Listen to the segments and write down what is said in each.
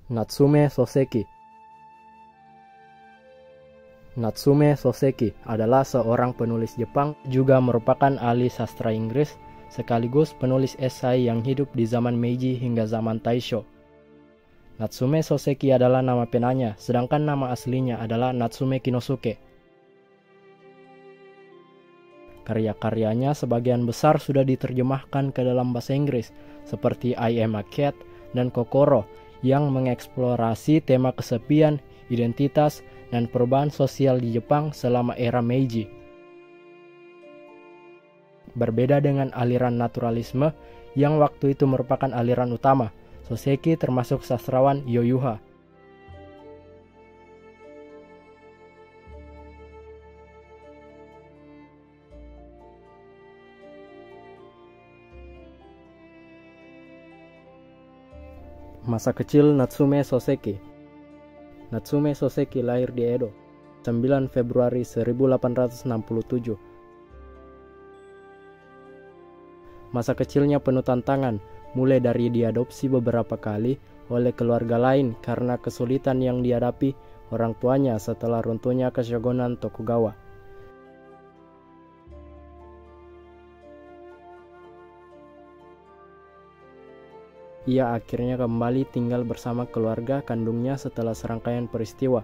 Natsume Soseki. Natsume Soseki adalah seorang penulis Jepang, juga merupakan ahli sastra Inggris, sekaligus penulis esai yang hidup di zaman Meiji hingga zaman Taisho. Natsume Soseki adalah nama penanya, sedangkan nama aslinya adalah Natsume Kinosuke. Karya-karyanya sebagian besar sudah diterjemahkan ke dalam bahasa Inggris, seperti I Am a Cat dan Kokoro, yang mengeksplorasi tema kesepian, identitas, dan perubahan sosial di Jepang selama era Meiji. Berbeda dengan aliran naturalisme yang waktu itu merupakan aliran utama, Soseki termasuk sastrawan Yoyuha. Masa kecil Natsume Soseki. Natsume Soseki lahir di Edo, 9 Februari 1867. Masa kecilnya penuh tantangan, mulai dari diadopsi beberapa kali oleh keluarga lain karena kesulitan yang dihadapi orang tuanya setelah runtuhnya Keshogunan Tokugawa. Ia akhirnya kembali tinggal bersama keluarga kandungnya setelah serangkaian peristiwa.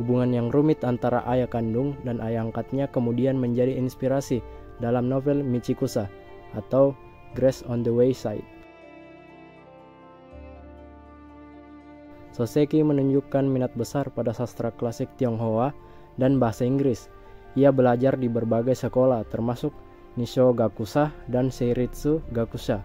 Hubungan yang rumit antara ayah kandung dan ayah angkatnya kemudian menjadi inspirasi dalam novel Michikusa atau Grace on the Wayside. Soseki menunjukkan minat besar pada sastra klasik Tionghoa dan bahasa Inggris. Ia belajar di berbagai sekolah termasuk Nisho Gakusa dan Seiritsu Gakusha.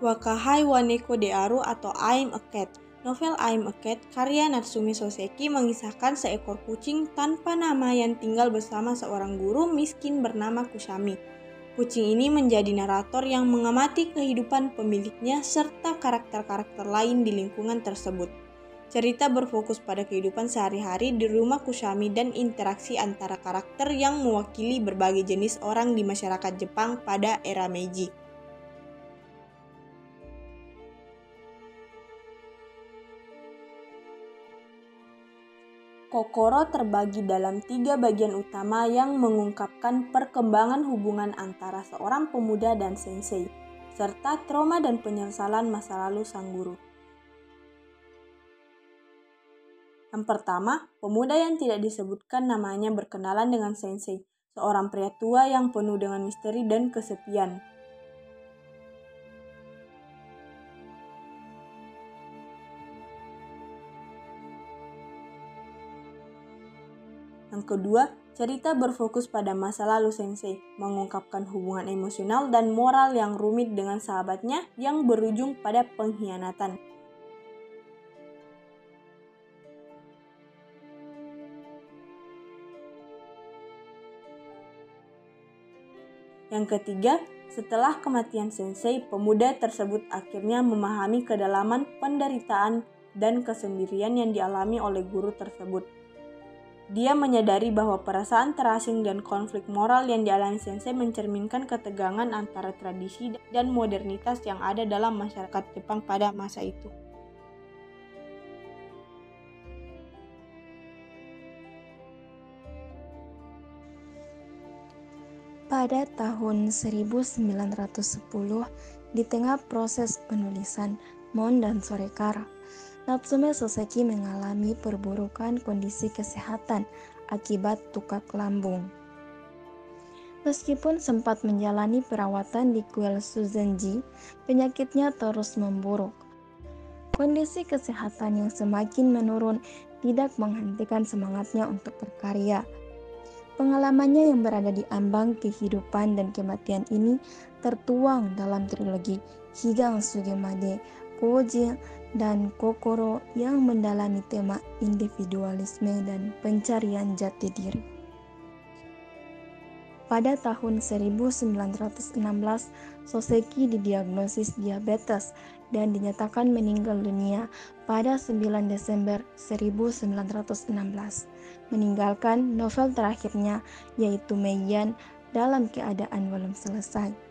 Wakahai wa Neko de Aru atau I'm a Cat. Novel I'm a Cat karya Natsume Soseki mengisahkan seekor kucing tanpa nama yang tinggal bersama seorang guru miskin bernama Kusami. Kucing ini menjadi narator yang mengamati kehidupan pemiliknya serta karakter-karakter lain di lingkungan tersebut. Cerita berfokus pada kehidupan sehari-hari di rumah Kusami dan interaksi antara karakter yang mewakili berbagai jenis orang di masyarakat Jepang pada era Meiji. Kokoro terbagi dalam 3 bagian utama yang mengungkapkan perkembangan hubungan antara seorang pemuda dan sensei, serta trauma dan penyesalan masa lalu sang guru. Yang pertama, pemuda yang tidak disebutkan namanya berkenalan dengan sensei, seorang pria tua yang penuh dengan misteri dan kesepian. Yang kedua, cerita berfokus pada masa lalu sensei, mengungkapkan hubungan emosional dan moral yang rumit dengan sahabatnya yang berujung pada pengkhianatan. Yang ketiga, setelah kematian sensei, pemuda tersebut akhirnya memahami kedalaman penderitaan dan kesendirian yang dialami oleh guru tersebut. Dia menyadari bahwa perasaan terasing dan konflik moral yang dialami sensei mencerminkan ketegangan antara tradisi dan modernitas yang ada dalam masyarakat Jepang pada masa itu. Pada tahun 1910, di tengah proses penulisan Mon dan Sorekara, Natsume Soseki mengalami perburukan kondisi kesehatan akibat tukak lambung. Meskipun sempat menjalani perawatan di kuil Suzenji, penyakitnya terus memburuk. Kondisi kesehatan yang semakin menurun tidak menghentikan semangatnya untuk berkarya. Pengalamannya yang berada di ambang kehidupan dan kematian ini tertuang dalam trilogi Higan Sugimade, Koji, dan Kokoro yang mendalami tema individualisme dan pencarian jati diri. Pada tahun 1916, Soseki didiagnosis diabetes dan dinyatakan meninggal dunia pada 9 Desember 1916, meninggalkan novel terakhirnya yaitu Meian dalam keadaan belum selesai.